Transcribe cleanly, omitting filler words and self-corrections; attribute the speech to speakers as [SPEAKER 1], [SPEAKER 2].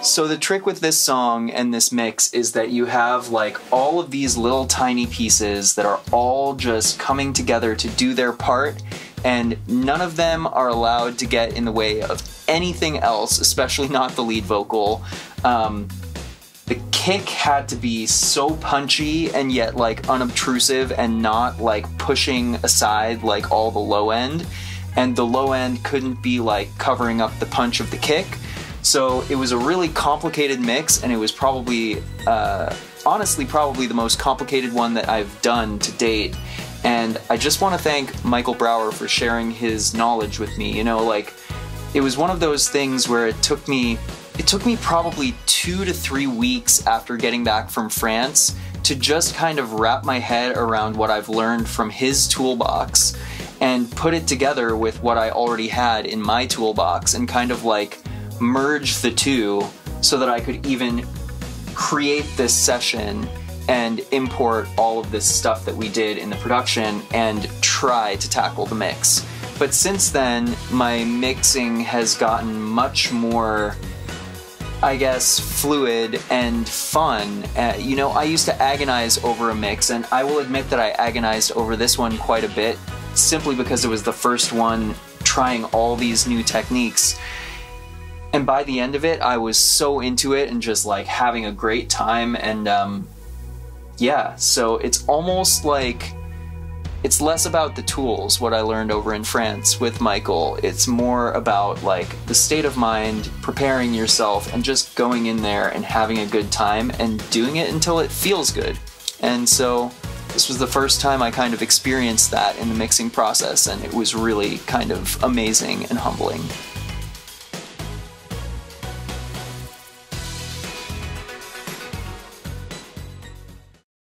[SPEAKER 1] So the trick with this song and this mix is that you have like all of these little tiny pieces that are all just coming together to do their part, and none of them are allowed to get in the way of anything else, especially not the lead vocal. The kick had to be so punchy and yet like unobtrusive and not like pushing aside like all the low end, and the low end couldn't be like covering up the punch of the kick. So it was a really complicated mix, and it was probably, honestly, probably the most complicated one that I've done to date. And I just want to thank Michael Brower for sharing his knowledge with me. You know, like, it was one of those things where it took me probably 2 to 3 weeks after getting back from France to just kind of wrap my head around what I've learned from his toolbox and put it together with what I already had in my toolbox and kind of like merge the two so that I could even create this session and import all of this stuff that we did in the production and try to tackle the mix. But since then, my mixing has gotten much more, I guess, fluid and fun. You know, I used to agonize over a mix, and I will admit that I agonized over this one quite a bit, simply because it was the first one trying all these new techniques. And by the end of it, I was so into it and just like having a great time. And yeah, so it's almost like it's less about the tools, what I learned over in France with Michael. It's more about like the state of mind, preparing yourself, and just going in there and having a good time and doing it until it feels good. And so this was the first time I kind of experienced that in the mixing process, and it was really kind of amazing and humbling.